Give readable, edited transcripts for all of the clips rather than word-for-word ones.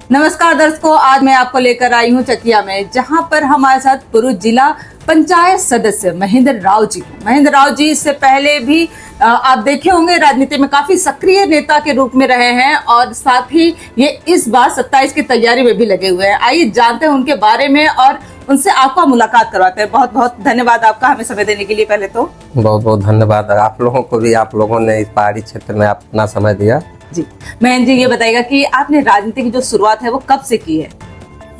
नमस्कार दर्शकों, आज मैं आपको लेकर आई हूं चकिया में, जहां पर हमारे साथ पूर्व जिला पंचायत सदस्य महेंद्र राव जी इससे पहले भी आप देखे होंगे राजनीति में काफी सक्रिय नेता के रूप में रहे हैं और साथ ही ये इस बार 27 की तैयारी में भी लगे हुए हैं। आइए जानते हैं उनके बारे में और उनसे आपका मुलाकात करवाते हैं। बहुत बहुत धन्यवाद आपका हमें समय देने के लिए। पहले तो बहुत बहुत धन्यवाद आप लोगों को भी, आप लोगों ने इस पहाड़ी क्षेत्र में अपना समय दिया। जी महेंद्र जी, ये बताइएगा कि आपने राजनीति की जो शुरुआत है वो कब से की है?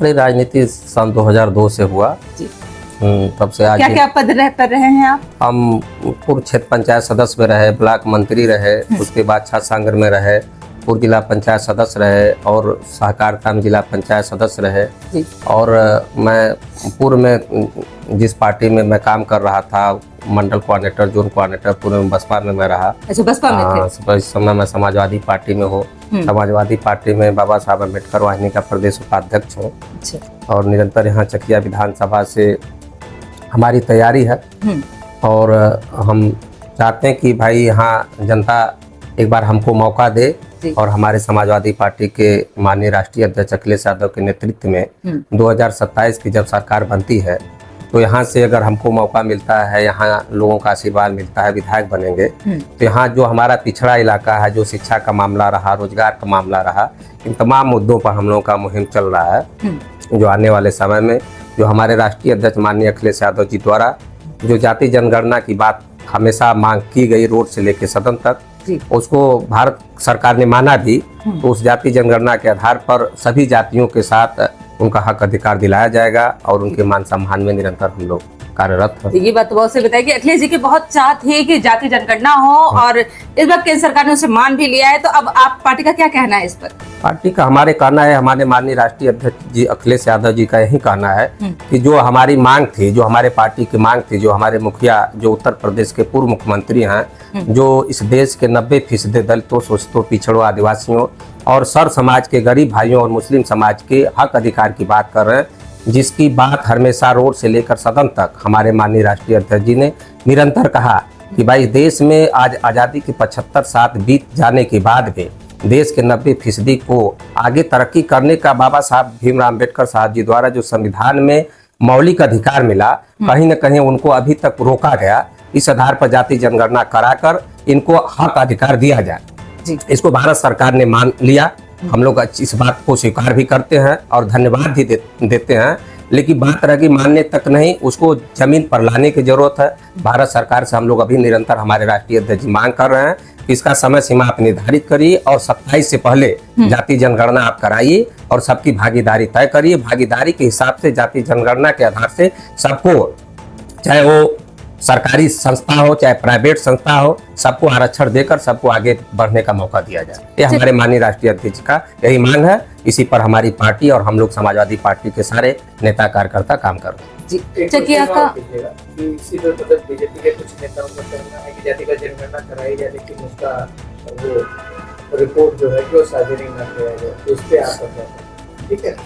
मेरी राजनीति सन 2002 से हुआ जी। तब से आज क्या क्या पद पर रहे हैं आप? हम पूर्व क्षेत्र पंचायत सदस्य में रहे, ब्लॉक मंत्री रहे, उसके बाद छात्र संघ में रहे, पूर्व जिला पंचायत सदस्य रहे और सहकारिता में जिला पंचायत सदस्य रहे जी। और मैं पूर्व में जिस पार्टी में मैं काम कर रहा था, मंडल कोऑर्डिनेटर, जोन कोऑर्डिनेटर, पूर्व में बसपा में मैं रहा। अच्छा, बसपा में थे? इस समय मैं समाजवादी पार्टी में हूँ। समाजवादी पार्टी में बाबा साहब अम्बेडकर वाहिनी का प्रदेश उपाध्यक्ष हूँ और निरंतर यहाँ चकिया विधानसभा से हमारी तैयारी है और हम चाहते हैं कि भाई यहाँ जनता एक बार हमको मौका दे और हमारे समाजवादी पार्टी के माननीय राष्ट्रीय अध्यक्ष अखिलेश यादव के नेतृत्व में 2027 की जब सरकार बनती है तो यहाँ से अगर हमको मौका मिलता है, यहाँ लोगों का आशीर्वाद मिलता है, विधायक बनेंगे तो यहाँ जो हमारा पिछड़ा इलाका है, जो शिक्षा का मामला रहा, रोजगार का मामला रहा, इन तमाम मुद्दों पर हम लोगों का मुहिम चल रहा है। जो आने वाले समय में जो हमारे राष्ट्रीय अध्यक्ष माननीय अखिलेश यादव जी द्वारा जो जाति जनगणना की बात हमेशा मांग की गई, रोड से लेकर सदन तक, उसको भारत सरकार ने माना भी, तो उस जाति जनगणना के आधार पर सभी जातियों के साथ उनका हक अधिकार दिलाया जाएगा और उनके मान सम्मान में निरंतर हम लोग कार्यरत हैं। ये बात तो बहुत से बताई कि अखिलेश जी की बहुत चाह थी कि जाति जनगणना हो और इस बार केंद्र सरकार ने उसे मान भी लिया है, तो अब आप पार्टी का क्या कहना है इस पर? पार्टी का हमारे कहना है, हमारे माननीय राष्ट्रीय अध्यक्ष जी अखिलेश यादव जी का यही कहना है कि जो हमारी मांग थी, जो हमारे पार्टी की मांग थी, जो हमारे मुखिया, जो उत्तर प्रदेश के पूर्व मुख्यमंत्री हैं, जो इस देश के 90% दलितों, शोषितों, पिछड़ों, आदिवासियों और सर समाज के गरीब भाइयों और मुस्लिम समाज के हक अधिकार की बात कर रहे हैं, जिसकी बात हमेशा रोड से लेकर सदन तक हमारे माननीय राष्ट्रीय अध्यक्ष जी ने निरंतर कहा कि भाई देश में आज आज़ादी के 75 साल बीत जाने के बाद भी देश के 90% को आगे तरक्की करने का बाबा साहब भीमराव अम्बेडकर साहब जी द्वारा जो संविधान में मौलिक अधिकार मिला, कहीं न कहीं उनको अभी तक रोका गया। इस आधार पर जाति जनगणना कराकर इनको हक अधिकार दिया जाए। इसको भारत सरकार ने मान लिया। हम लोग इस बात को स्वीकार भी करते हैं और धन्यवाद भी देते हैं, लेकिन बात रह गई मानने तक नहीं, उसको जमीन पर लाने की जरूरत है। भारत सरकार से हम लोग अभी निरंतर हमारे राष्ट्रीय अध्यक्ष जी मांग कर रहे हैं कि इसका समय सीमा आप निर्धारित करिए और 27 से पहले जाति जनगणना आप कराइए और सबकी भागीदारी तय करिए। भागीदारी के हिसाब से जाति जनगणना के आधार से सबको, चाहे वो सरकारी संस्था हो चाहे प्राइवेट संस्था हो, सबको आरक्षण देकर सबको आगे बढ़ने का मौका दिया जाए। ये हमारे माननीय राष्ट्रीय अध्यक्ष का यही मांग है। इसी पर हमारी पार्टी और हम लोग समाजवादी पार्टी के सारे नेता कार्यकर्ता काम कर रहे हैं। जी, चकिया का बीजेपी के कुछ नेताओं का कहना है कि जाति का जनगणना कराई जाए, लेकिन उसका वो रिपोर्ट जो है वो साझा नहीं किया जाए, तो उस पर आप ठीक है?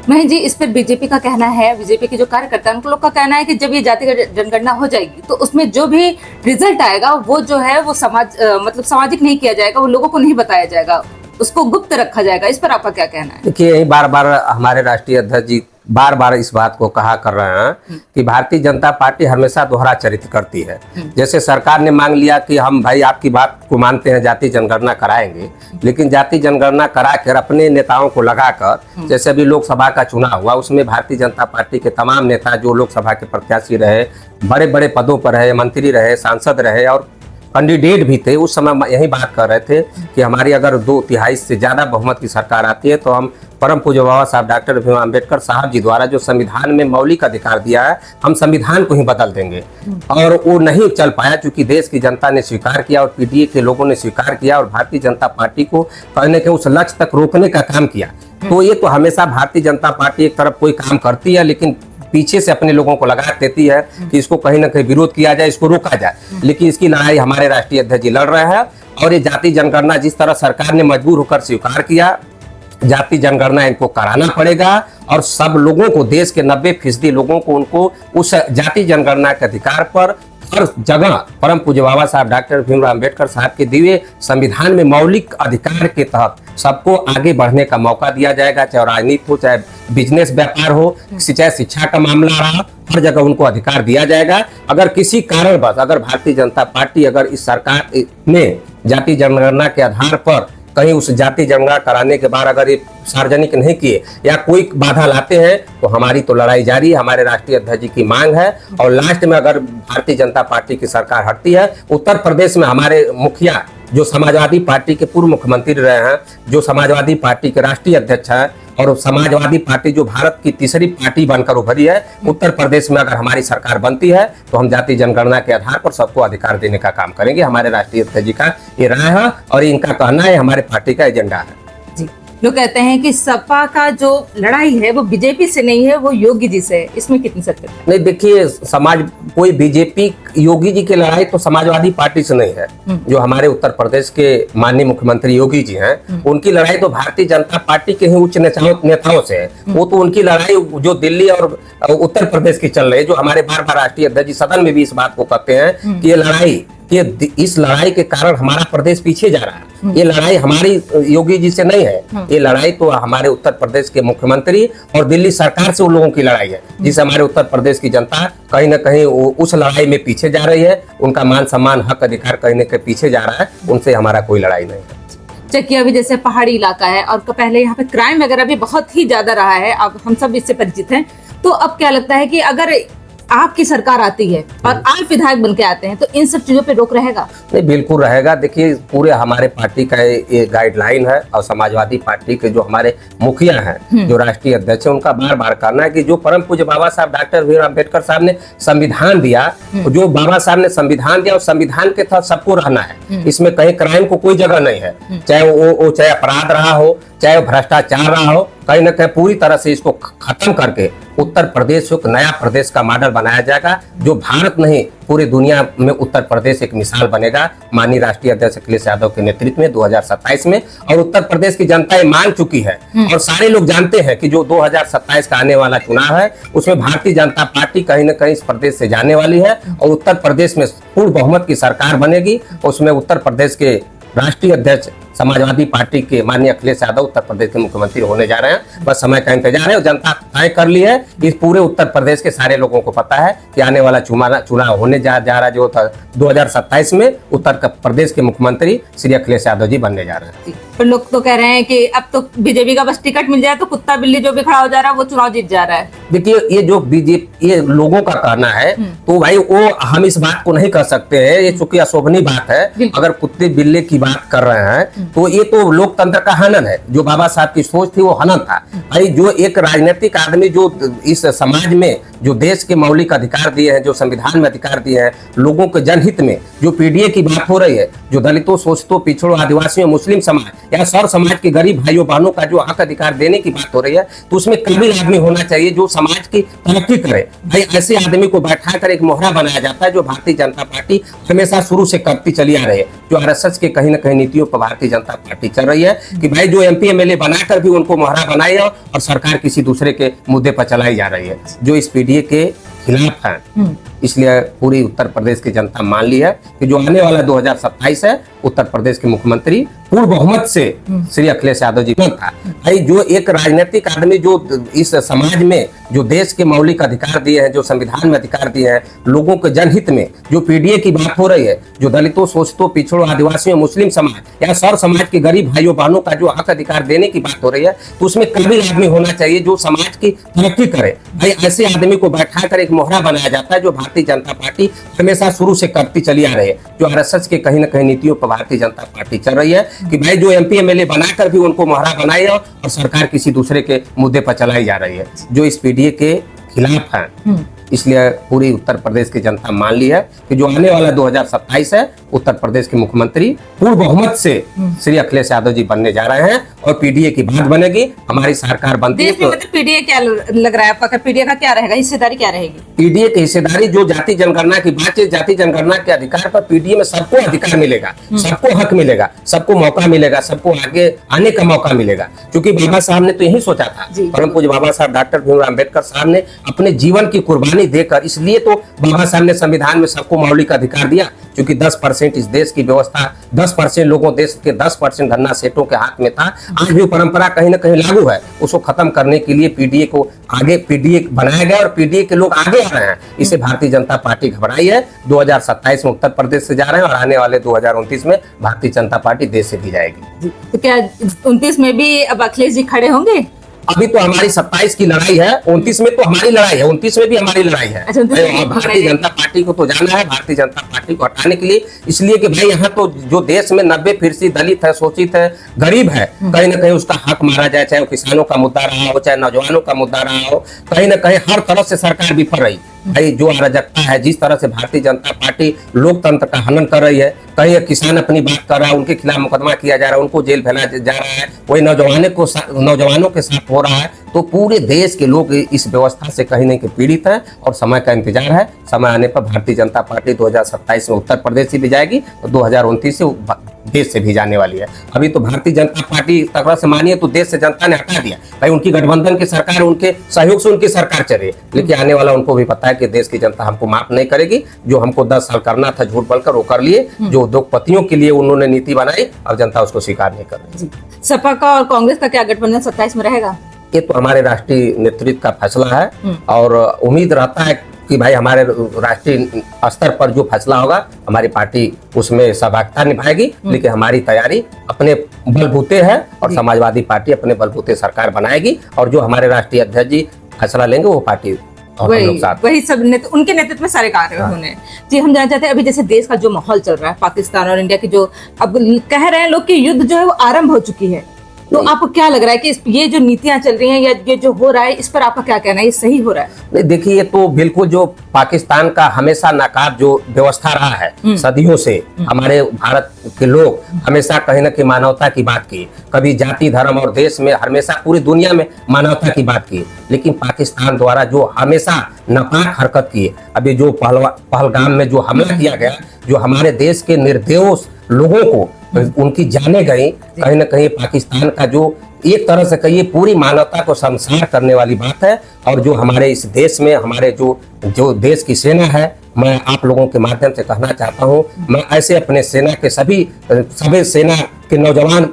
महेंद्र जी, इस पर बीजेपी का कहना है, बीजेपी के जो कार्यकर्ता हैं उन लोग का कहना है कि जब ये जाति जनगणना हो जाएगी तो उसमें जो भी रिजल्ट आएगा वो जो है वो मतलब सामाजिक नहीं किया जाएगा, वो लोगों को नहीं बताया जाएगा, उसको गुप्त रखा जाएगा। इस पर आपका क्या कहना है? देखिए, बार बार हमारे राष्ट्रीय अध्यक्ष जी बार बार इस बात को कहा कर रहे हैं कि भारतीय जनता पार्टी हमेशा दोहरा चरित्र करती है। जैसे सरकार ने मांग लिया कि हम भाई आपकी बात को मानते हैं, जाति जनगणना कराएंगे, लेकिन जाति जनगणना कराकर अपने नेताओं को लगाकर, जैसे अभी लोकसभा का चुनाव हुआ, उसमें भारतीय जनता पार्टी के तमाम नेता जो लोकसभा के प्रत्याशी रहे, बड़े बड़े पदों पर रहे, मंत्री रहे, सांसद रहे और कैंडिडेट भी थे, उस समय यही बात कर रहे थे कि हमारी अगर 2/3 से ज़्यादा बहुमत की सरकार आती है तो हम परम पूज्य बाबा साहब डॉक्टर भीमराव अम्बेडकर साहब जी द्वारा जो संविधान में मौलिक अधिकार दिया है, हम संविधान को ही बदल देंगे। और वो नहीं चल पाया क्योंकि देश की जनता ने स्वीकार किया और पीडीए के लोगों ने स्वीकार किया और भारतीय जनता पार्टी को कहने के उस लक्ष्य तक रोकने का काम किया। तो ये तो हमेशा भारतीय जनता पार्टी एक तरफ कोई काम करती है, लेकिन पीछे से अपने लोगों को लगा देती है कि इसको कहीं ना कहीं विरोध किया जाए, इसको रोका जाए। लेकिन इसकी लड़ाई हमारे राष्ट्रीय अध्यक्ष जी लड़ रहे हैं और ये जाति जनगणना जिस तरह सरकार ने मजबूर होकर स्वीकार किया, जाति जनगणना इनको कराना पड़ेगा और सब लोगों को, देश के 90% लोगों को, उनको उस जाति जनगणना के अधिकार पर हर जगह परम पूज्य बाबा साहब डॉक्टर भीमराव अम्बेडकर साहब के दिए संविधान में मौलिक अधिकार के तहत सबको आगे बढ़ने का मौका दिया जाएगा, चाहे राजनीति हो, चाहे बिजनेस व्यापार हो, चाहे शिक्षा का मामला रहा, हर जगह उनको अधिकार दिया जाएगा। अगर किसी कारणवश अगर भारतीय जनता पार्टी अगर इस सरकार में जाति जनगणना के आधार पर कहीं उस जाति जनगणना कराने के बाद अगर ये सार्वजनिक नहीं किए या कोई बाधा लाते हैं तो हमारी तो लड़ाई जारी है। हमारे राष्ट्रीय अध्यक्ष जी की मांग है और लास्ट में अगर भारतीय जनता पार्टी की सरकार हटती है, उत्तर प्रदेश में हमारे मुखिया जो समाजवादी पार्टी के पूर्व मुख्यमंत्री रहे हैं, जो समाजवादी पार्टी के राष्ट्रीय अध्यक्ष हैं और समाजवादी पार्टी जो भारत की तीसरी पार्टी बनकर उभरी है, उत्तर प्रदेश में अगर हमारी सरकार बनती है तो हम जाति जनगणना के आधार पर सबको अधिकार देने का काम करेंगे। हमारे राष्ट्रीय अध्यक्ष जी का ये राय है और इनका कहना है, हमारे पार्टी का एजेंडा है। जी, लोग कहते हैं कि सपा का जो लड़ाई है वो बीजेपी से नहीं है, वो योगी जी से है। इसमें कितनी सत्यता है? नहीं, देखिए, समाज कोई बीजेपी योगी जी की लड़ाई तो समाजवादी पार्टी से नहीं है। जो हमारे उत्तर प्रदेश के माननीय मुख्यमंत्री योगी जी हैं, उनकी लड़ाई तो भारतीय जनता पार्टी के ही उच्च नेताओं से है। वो तो उनकी लड़ाई जो दिल्ली और उत्तर प्रदेश की चल रही है, जो हमारे बार बार राष्ट्रीय अध्यक्ष जी सदन में भी इस बात को कहते हैं कि ये लड़ाई इस लड़ाई के कारण हमारा प्रदेश पीछे जा रहा है। ये लड़ाई हमारी योगी जी से नहीं है, ये लड़ाई तो हमारे उत्तर प्रदेश के मुख्यमंत्री और दिल्ली सरकार से उन लोगों की लड़ाई है, जिससे हमारे उत्तर प्रदेश की जनता कहीं ना कहीं उस लड़ाई में पीछे जा रही है। उनका मान सम्मान हक अधिकार कहीं ना कहीं पीछे जा रहा है, उनसे हमारा कोई लड़ाई नहीं है। चकिया भी जैसे पहाड़ी इलाका है और पहले यहाँ पे क्राइम वगैरह भी बहुत ही ज्यादा रहा है, अब हम सब इससे परिचित हैं। तो अब क्या लगता है कि अगर आपकी सरकार आती है और आप विधायक बन के आते हैं तो इन सब चीजों पे रोक रहेगा? नहीं, बिल्कुल रहेगा। देखिए, पूरे हमारे पार्टी का ये गाइडलाइन है और समाजवादी पार्टी के जो हमारे मुखिया हैं, जो राष्ट्रीय अध्यक्ष हैं, उनका बार बार कहना है कि जो परम पूज्य बाबा साहब डॉक्टर भीमराव अम्बेडकर साहब ने संविधान दिया, जो बाबा साहब ने संविधान दिया, उस संविधान के तहत सबको रहना है। इसमें कहीं क्राइम को कोई जगह नहीं है, चाहे वो चाहे अपराध रहा हो, चाहे भ्रष्टाचार रहा हो, कहीं ना कहीं पूरी तरह से इसको खत्म करके उत्तर प्रदेश को एक नया प्रदेश का मॉडल बनाया जाएगा, जो भारत नहीं पूरी दुनिया में उत्तर प्रदेश एक मिसाल बनेगा। माननीय राष्ट्रीय अध्यक्ष अखिलेश यादव के नेतृत्व में 2027 में, और उत्तर प्रदेश की जनता ये मान चुकी है और सारे लोग जानते हैं कि जो 2027 का आने वाला चुनाव है उसमें भारतीय जनता पार्टी कहीं ना कहीं इस प्रदेश से जाने वाली है और उत्तर प्रदेश में पूर्ण बहुमत की सरकार बनेगी। उसमें उत्तर प्रदेश के राष्ट्रीय अध्यक्ष समाजवादी पार्टी के माननीय अखिलेश यादव उत्तर प्रदेश के मुख्यमंत्री होने जा रहे हैं। बस समय का इंतजार है और जनता तय कर ली है। इस पूरे उत्तर प्रदेश के सारे लोगों को पता है कि आने वाला चुनाव होने जा रहा जो था 2027 में उत्तर प्रदेश के मुख्यमंत्री श्री अखिलेश यादव जी बनने जा रहे हैं। पर लोग तो कह रहे हैं कि अब तो बीजेपी का बस टिकट मिल जाए तो कुत्ता बिल्ली जो भी खड़ा हो जा रहा है वो चुनाव जीत जा रहा है। देखिए, ये जो बीजेपी ये लोगों का कहना है तो भाई वो हम इस बात को नहीं कर सकते हैं, ये चूंकि अशोभनीय बात है। अगर कुत्ते बिल्ली की बात कर रहे हैं तो ये तो लोकतंत्र का हनन है। जो बाबा साहब की सोच थी वो हनन था। भाई, जो एक राजनीतिक आदमी जो इस समाज में जो देश के मौलिक अधिकार दिए हैं, जो संविधान में अधिकार दिए हैं, लोगों के जनहित में जो पीडीए की बात हो रही है, जो दलितों, शोषितों, पिछड़ों, आदिवासियों, मुस्लिम समाज या सर समाज के गरीब भाइयों बहनों का जो हक अधिकार देने की बात हो रही है, तो उसमें काबिल आदमी होना चाहिए जो समाज की तरक्की करे। भाई, ऐसे आदमी को बैठा कर एक मोहरा बनाया जाता है, जो भारतीय जनता पार्टी हमेशा शुरू से करती चली आ रही है। जो आरएसएस के कहीं ना कहीं नीतियों पर भारतीय जनता पार्टी चल रही है कि भाई जो एमपी एमएलए बनाकर भी उनको मोहरा बनाई है और सरकार किसी दूसरे के मुद्दे पर चलाई जा रही है, जो इस पीडीए के खिलाफ है। इसलिए पूरी उत्तर प्रदेश की जनता मान ली है कि जो आने वाला 2027 है उत्तर प्रदेश के मुख्यमंत्री पूर्ण बहुमत से श्री अखिलेश यादव जी था। भाई, जो एक राजनीतिक आदमी जो इस समाज में जो देश के मौलिक अधिकार दिए हैं, जो संविधान में अधिकार दिए हैं, लोगों के जनहित में जो पीडीए की बात हो रही है, जो दलितों, शोषितों, पिछड़ों, आदिवासियों, मुस्लिम समाज या सर समाज के गरीब भाइयों बहनों का जो हक अधिकार देने की बात हो रही है, तो उसमें काबिल आदमी होना चाहिए जो समाज की तरक्की करे। भाई, ऐसे आदमी को बैठा कर एक मोहरा बनाया जाता है, जो भारतीय जनता पार्टी हमेशा शुरू से करती चली आ रही है। जो आरएसएस के कहीं ना कहीं नीतियों पर भारतीय जनता पार्टी चल रही है कि भाई जो एमपी एमएलए बनाकर भी उनको मोहरा बनाई है और सरकार किसी दूसरे के मुद्दे पर चलाई जा रही है, जो इस पीडीए के खिलाफ है। इसलिए पूरी उत्तर प्रदेश की जनता मान ली है कि जो आने वाला 2027 है उत्तर प्रदेश के मुख्यमंत्री पूर्ण बहुमत से श्री अखिलेश यादव जी बनने जा रहे हैं और पीडीए की बात बनेगी, हमारी सरकार बनती है। तो पीडीए क्या लग रहा है आपका? पीडीए का क्या रहेगा, हिस्सेदारी क्या रहेगी? पीडीए की हिस्सेदारी, जो जाति जनगणना की बात है, जाति जनगणना के अधिकार पर पीडीए में सबको अधिकार मिलेगा, सबको हक मिलेगा, सबको मौका मिलेगा, सबको आगे आने का मौका मिलेगा। क्योंकि बाबा साहब ने तो यही सोचा था, परम पूज्य बाबा साहब डॉक्टर भीमराव अम्बेडकर साहब ने अपने जीवन की कुर्बानी कुर्बानी देकर, इसलिए तो बाबा साहब ने संविधान में सबको मौलिक अधिकार दिया, क्योंकि 10% इस देश की व्यवस्था, 10% लोगों, देश के 10% धन्ना सेठों के हाथ में था। आज भी परंपरा कहीं ना कहीं लागू है। उसको खत्म करने के लिए पीडीए को आगे, पीडीए बनाया गया और पीडीए के लोग आगे आ रहे हैं। इसे भारतीय जनता पार्टी घबराई है। 2027 में उत्तर प्रदेश से जा रहे हैं और आने वाले 2029 में भारतीय जनता पार्टी देश से भी जाएगी। तो क्या 29 में भी अब अखिलेश जी खड़े होंगे? अभी तो हमारी 27 की लड़ाई है, 29 में तो हमारी लड़ाई है, 29 में भी हमारी लड़ाई है। अच्छा, 29 में भारतीय जनता पार्टी को तो जाना है, भारतीय जनता पार्टी को हटाने के लिए, इसलिए कि भाई यहाँ तो जो देश में 90% दलित है, शोषित है, गरीब है, कहीं ना कहीं उसका हक मारा जाए, चाहे वो किसानों का मुद्दा रहा हो, चाहे नौजवानों का मुद्दा रहा हो, कहीं ना कहीं हर तरफ से सरकार विफल रही। भाई जो अराजकता है, जिस तरह से भारतीय जनता पार्टी लोकतंत्र का हनन कर रही है, कहीं किसान अपनी बात कर रहा है, उनके खिलाफ मुकदमा किया जा रहा है, उनको जेल भेजा जा रहा है, वही नौजवानों के साथ हो रहा है, तो पूरे देश के लोग इस व्यवस्था से कहीं नहीं पीड़ित हैं और समय का इंतजार है। समय आने पर भारतीय जनता पार्टी 2027 में उत्तर प्रदेश से भी जाएगी और 2029 से देश से भी जाने वाली है। अभी तो भारतीय जनता पार्टी तगड़ा से मानिए तो देश से जनता ने हटा दिया, भाई उनकी गठबंधन की सरकार, उनके सहयोग से उनकी सरकार चले, लेकिन आने वाला उनको भी पता है कि देश की जनता हमको माफ नहीं करेगी। जो हमको 10 साल करना था झूठ बोलकर वो कर लिए, जो उद्योगपतियों के लिए उन्होंने नीति बनाई, अब जनता उसको स्वीकार नहीं कर रही। सपा का और कांग्रेस का क्या गठबंधन 27 में रहेगा? ये तो हमारे राष्ट्रीय नेतृत्व का फैसला है और उम्मीद रहता है कि भाई हमारे राष्ट्रीय स्तर पर जो फैसला होगा हमारी पार्टी उसमें सहभागिता निभाएगी, लेकिन हमारी तैयारी अपने बलबूते है और समाजवादी पार्टी अपने बलबूते सरकार बनाएगी और जो हमारे राष्ट्रीय अध्यक्ष जी फैसला लेंगे वो पार्टी और हम लोग साथ। वही सब उनके नेतृत्व में सारे कार्य होने। जी, हम जानना चाहते हैं अभी जैसे देश का जो माहौल चल रहा है, पाकिस्तान और इंडिया की जो अब कह रहे हैं लोग कि युद्ध जो है वो आरंभ हो चुकी है, तो आपको क्या लग रहा है कि ये जो नीतियां चल रही हैं या ये जो हो रहा है, इस पर आपका क्या कहना है, ये सही हो रहा है? नहीं, देखिए ये तो बिल्कुल जो पाकिस्तान का हमेशा नाकाब जो व्यवस्था रहा है सदियों से, हमारे भारत के लोग हमेशा कहीं ना कहीं मानवता की बात की, कभी जाति धर्म और देश में, हमेशा पूरी दुनिया में मानवता की बात की, लेकिन पाकिस्तान द्वारा जो हमेशा नापाक हरकत की, अभी जो पहलगाम में जो हमला किया गया, जो हमारे देश के निर्दोष लोगों को उनकी जाने गई, कहीं ना कहीं पाकिस्तान का जो एक तरह से कहिए पूरी मानवता को शर्मसार करने वाली बात है। और जो हमारे इस देश में हमारे जो देश की सेना है, मैं आप लोगों के माध्यम से कहना चाहता हूं, मैं ऐसे अपने सेना के सभी सेना के नौजवान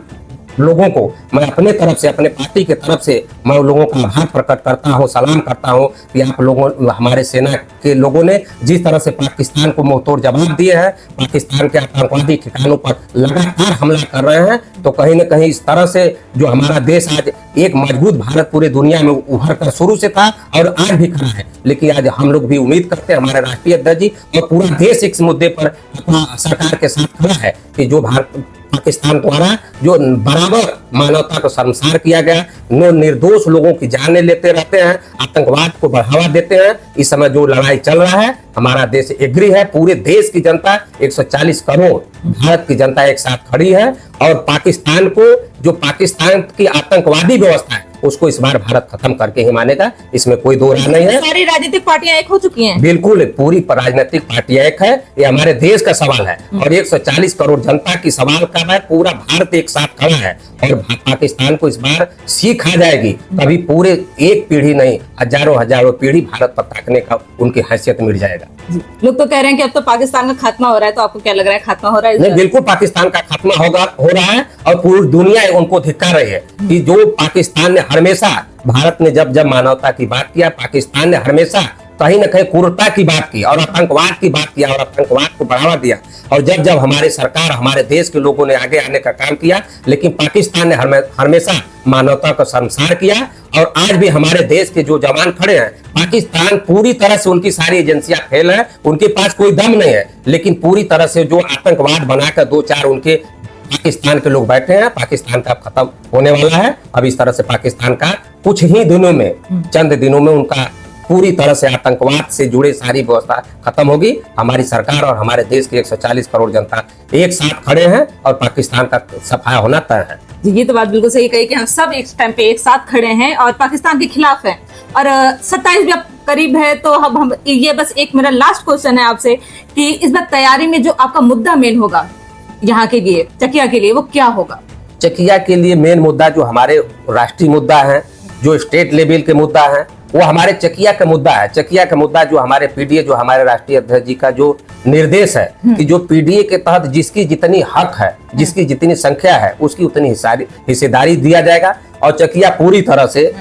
लोगों को मैं अपने तरफ से, अपने पार्टी के तरफ से मैं उन लोगों का आभार प्रकट करता हूं, सलाम करता हूं कि आप लोगों, हमारे सेना के लोगों ने जिस तरह से पाकिस्तान को मुंहतोड़ जवाब दिए हैं, पाकिस्तान के आतंकवादी ठिकानों पर लगातार हमला कर रहे हैं, तो कहीं न कहीं इस तरह से जो हमारा देश आज एक मजबूत भारत पूरे दुनिया में उभर कर शुरू से था और आज भी खड़ा है, लेकिन आज हम लोग भी उम्मीद करते हैं, हमारे राष्ट्रीय अध्यक्ष जी और पूरा देश इस मुद्दे पर अपना सरकार के साथ खड़ा है कि जो पाकिस्तान द्वारा जो बराबर मानवता को शर्मसार किया गया, निर्दोष लोगों की जानें लेते रहते हैं, आतंकवाद को बढ़ावा देते हैं। इस समय जो लड़ाई चल रहा है, हमारा देश एग्री है, पूरे देश की जनता 140 करोड़ भारत की जनता एक साथ खड़ी है और पाकिस्तान को, जो पाकिस्तान की आतंकवादी व्यवस्था है, उसको इस बार भारत खत्म करके ही मानेगा, इसमें कोई दो राय नहीं है। सारी राजनीतिक पार्टियां एक हो चुकी हैं। बिल्कुल, पूरी राजनीतिक पार्टियां एक है, ये हमारे देश का सवाल है और 140 करोड़ जनता की सवाल का है, पूरा भारत एक साथ खड़ा है और पाकिस्तान को इस बार सीख आ जाएगी, कभी पूरे एक पीढ़ी नहीं, हजारों पीढ़ी भारत पर ताकने का उनकी हैसियत मिट जाएगा। लोग तो कह रहे हैं कि अब तो पाकिस्तान का खात्मा हो रहा है, तो आपको क्या लग रहा है, खात्मा हो रहा है? नहीं, बिल्कुल पाकिस्तान का खात्मा हो रहा है और पूरी दुनिया उनको धिक्कार रही है कि जो पाकिस्तान ने हमेशा, भारत ने जब मानवता की बात किया, पाकिस्तान ने हमेशा कहीं न कहीं क्रूरता की बात की और आतंकवाद की बात किया और आतंकवाद को बढ़ावा दिया, और जब हमारे सरकार, हमारे देश के लोगों ने आगे आने का काम किया, लेकिन पाकिस्तान ने हमेशा मानवता को शर्मसार किया। और आज भी हमारे देश के जो जवान खड़े हैं, पाकिस्तान पूरी तरह से, उनकी सारी एजेंसियां फेल है, उनके पास कोई दम नहीं है, लेकिन पूरी तरह से जो आतंकवाद बनाकर 2-4 उनके पाकिस्तान के लोग बैठे हैं, पाकिस्तान का खत्म होने वाला है। अब इस तरह से पाकिस्तान का कुछ ही दिनों में, चंद दिनों में उनका पूरी तरह से आतंकवाद से जुड़े सारी व्यवस्था खत्म होगी। हमारी सरकार और हमारे देश की 140 करोड़ जनता एक साथ खड़े हैं और पाकिस्तान का सफाया होना तय है। ये तो बात बिल्कुल सही कही कि हम सब एक टाइम पे एक साथ खड़े हैं और पाकिस्तान के खिलाफ हैं। और 27 भी अब करीब है, तो अब हम ये बस एक मेरा लास्ट क्वेश्चन है आपसे कि इस बार तैयारी में जो आपका मुद्दा मेन होगा यहाँ के लिए, चकिया के लिए, वो क्या होगा? चकिया के लिए मेन मुद्दा जो हमारे राष्ट्रीय मुद्दा है, जो स्टेट लेवल के मुद्दा है, वो हमारे चकिया का मुद्दा है। चकिया का मुद्दा जो हमारे पीडीए, जो हमारे राष्ट्रीय अध्यक्ष जी का जो निर्देश है कि जो पीडीए के तहत जिसकी जितनी हक है, जिसकी जितनी संख्या है, उसकी उतनी हिस्सेदारी दिया जाएगा। और चकिया पूरी तरह से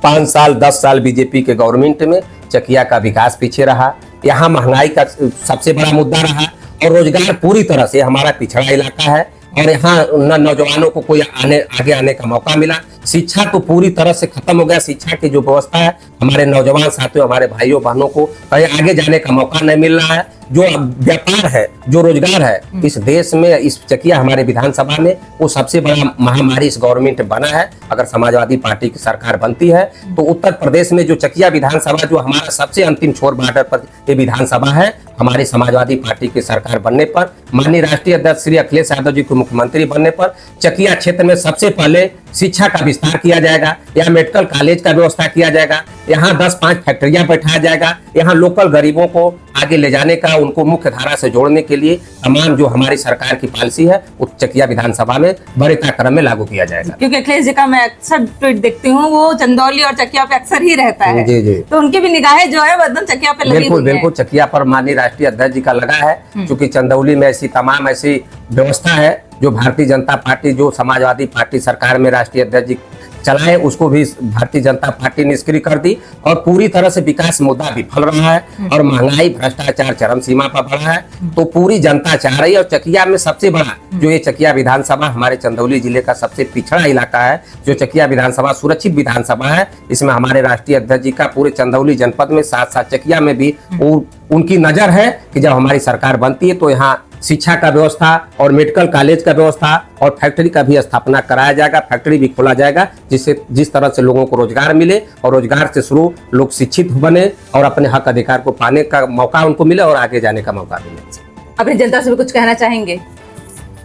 5 साल 10 साल बीजेपी के गवर्नमेंट में चकिया का विकास पीछे रहा। यहाँ महंगाई का सबसे बड़ा मुद्दा रहा और रोजगार पूरी तरह से हमारा पिछड़ा इलाका है और यहाँ न नौजवानों को कोई आगे आने का मौका मिला। शिक्षा तो पूरी तरह से खत्म हो गया। शिक्षा की जो व्यवस्था है, हमारे नौजवान साथियों, हमारे भाइयों बहनों को कहीं आगे जाने का मौका नहीं मिल रहा है। जो व्यापार है, जो रोजगार है इस देश में, इस चकिया हमारे विधानसभा में, वो सबसे बड़ा महामारी इस गवर्नमेंट बना है। अगर समाजवादी पार्टी की सरकार बनती है तो उत्तर प्रदेश में जो चकिया विधानसभा, जो हमारा सबसे अंतिम छोर बॉर्डर पर ये विधानसभा है, हमारी समाजवादी पार्टी की सरकार बनने पर, माननीय राष्ट्रीय अध्यक्ष श्री अखिलेश यादव जी को मुख्यमंत्री बनने पर चकिया क्षेत्र में सबसे पहले शिक्षा का विस्तार किया जाएगा। यहाँ मेडिकल कॉलेज का व्यवस्था किया जाएगा। यहाँ 10-5 फैक्ट्रियां बैठाया जाएगा। यहाँ लोकल गरीबों को आगे ले जाने का, उनको मुख्य धारा से जोड़ने के लिए तमाम जो हमारी सरकार की पॉलिसी है उस चकिया विधानसभा में बड़े क्रम में लागू किया जाएगा। क्योंकि अखिलेश जी का मैं अक्सर ट्वीट देखती हूँ, वो चंदौली और चकिया पे अक्सर ही रहता है। जी जी। तो उनकी भी निगाहें जो है वो एकदम चकिया पे लगी हुई बिल्कुल है। बिल्कुल चकिया पर माननीय राष्ट्रीय अध्यक्ष जी का लगा है, क्योंकि चंदौली में ऐसी तमाम ऐसी व्यवस्था है जो भारतीय जनता पार्टी, जो समाजवादी पार्टी सरकार में राष्ट्रीय अध्यक्ष जी चलाए, उसको भी भारतीय जनता पार्टी निष्क्रिय कर दी और पूरी तरह से विकास मुद्दा विफल रहा है और महंगाई, भ्रष्टाचार चरम सीमा पर बढ़ा है। तो पूरी जनता चाह रही है और चकिया में सबसे बड़ा जो ये चकिया विधानसभा हमारे चंदौली जिले का सबसे पिछड़ा इलाका है, जो चकिया विधानसभा सुरक्षित विधानसभा है, इसमें हमारे राष्ट्रीय अध्यक्ष जी का पूरे चंदौली जनपद में, साथ साथ चकिया में भी उनकी नजर है कि जब हमारी सरकार बनती है तो यहाँ शिक्षा का व्यवस्था और मेडिकल कॉलेज का व्यवस्था और फैक्ट्री का भी स्थापना कराया जाएगा। फैक्ट्री भी खोला जाएगा जिससे जिस तरह से लोगों को रोजगार मिले और रोजगार से शुरू लोग शिक्षित बने और अपने हक अधिकार को पाने का मौका उनको मिले और आगे जाने का मौका मिले। अपनी जनता से भी कुछ कहना चाहेंगे?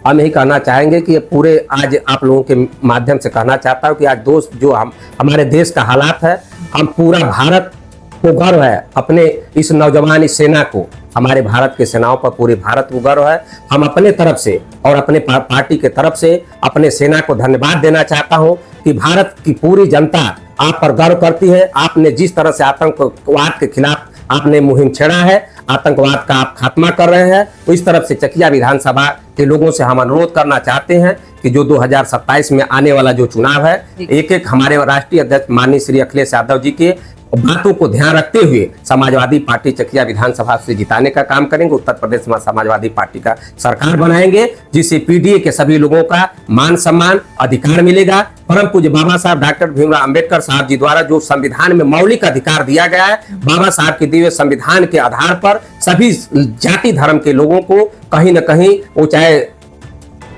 हम यही कहना चाहेंगे कि पूरे आज आप लोगों के माध्यम से कहना चाहता हूँ कि आज दोस्त जो हमारे देश का हालात है, हम पूरा भारत को गर्व है अपने इस नौजवान इस सेना को, हमारे भारत के सेनाओं पर पूरे भारत को गर्व है। हम अपने तरफ से और अपने पार्टी के तरफ से अपने सेना को धन्यवाद देना चाहता हूं कि भारत की पूरी जनता आप पर गर्व करती है। आपने जिस तरह से आतंकवाद के खिलाफ आपने मुहिम छेड़ा है, आतंकवाद का आप खात्मा कर रहे हैं, तो इस तरफ से चकिया विधानसभा के लोगों से हम अनुरोध करना चाहते हैं कि जो 2027 में आने वाला जो चुनाव है, एक एक हमारे राष्ट्रीय अध्यक्ष माननीय श्री अखिलेश यादव जी के बातों को ध्यान रखते हुए समाजवादी पार्टी चकिया विधानसभा से जिताने का काम करेंगे। उत्तर प्रदेश में समाजवादी पार्टी का सरकार बनाएंगे जिससे पीडीए के सभी लोगों का मान सम्मान अधिकार मिलेगा। परम पूज्य बाबा साहब डॉक्टर भीमराव अंबेडकर साहब जी द्वारा जो संविधान में मौलिक अधिकार दिया गया है, बाबा साहब के दिए संविधान के आधार पर सभी जाति धर्म के लोगों को कहीं न कहीं, वो चाहे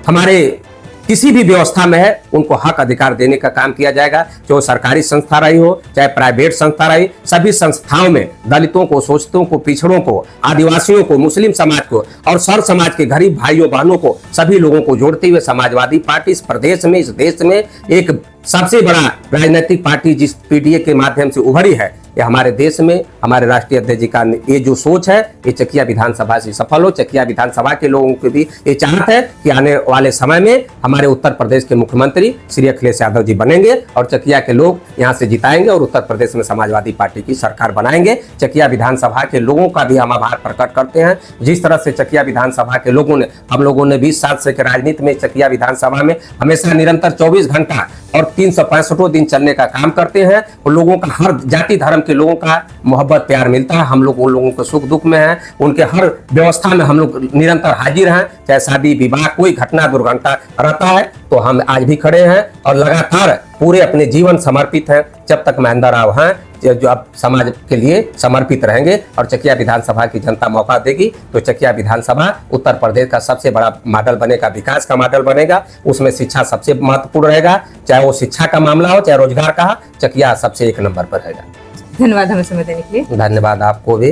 हमारे किसी भी व्यवस्था में है, उनको हक अधिकार देने का काम किया जाएगा। चाहे सरकारी संस्था रही हो, चाहे प्राइवेट संस्था रही, सभी संस्थाओं में दलितों को, शोषितों को, पिछड़ों को, आदिवासियों को, मुस्लिम समाज को और सर्व समाज के गरीब भाइयों बहनों को, सभी लोगों को जोड़ते हुए समाजवादी पार्टी इस प्रदेश में, इस देश में एक सबसे बड़ा राजनीतिक पार्टी जिस पीडीए के माध्यम से उभरी है, ये हमारे देश में हमारे राष्ट्रीय अध्यक्ष जी का ये जो सोच है, ये चकिया विधानसभा से सफल हो। चकिया विधानसभा के लोगों की भी ये चाहत है कि आने वाले समय में हमारे उत्तर प्रदेश के मुख्यमंत्री श्री अखिलेश यादव जी बनेंगे और चकिया के लोग यहाँ से जिताएंगे और उत्तर प्रदेश में समाजवादी पार्टी की सरकार बनाएंगे। चकिया विधानसभा के लोगों का भी हम आभार प्रकट करते हैं। जिस तरह से चकिया विधानसभा के लोगों ने, हम लोगों ने 20 साल से राजनीति में चकिया विधानसभा में हमेशा निरंतर 24 घंटा और 365 दिन चलने का काम करते हैं। उन लोगों का हर जाति धर्म के लोगों का मोहब्बत प्यार मिलता है। हम लोग उन लोगों को सुख दुख में हैं, उनके हर व्यवस्था में हम लोग निरंतर हाजिर हैं। चाहे शादी विवाह कोई घटना दुर्घटना रहता है तो हम आज भी खड़े हैं और लगातार पूरे अपने जीवन समर्पित हैं। जब तक महेंद्र राव हैं, जो आप समाज के लिए समर्पित रहेंगे और चकिया विधानसभा की जनता मौका देगी तो चकिया विधानसभा उत्तर प्रदेश का सबसे बड़ा मॉडल बनेगा, विकास का मॉडल बनेगा। उसमें शिक्षा सबसे महत्वपूर्ण रहेगा, चाहे वो शिक्षा का मामला हो चाहे रोजगार का, चकिया सबसे 1 नंबर पर रहेगा। धन्यवाद हमें समय देने के लिए। धन्यवाद आपको भी।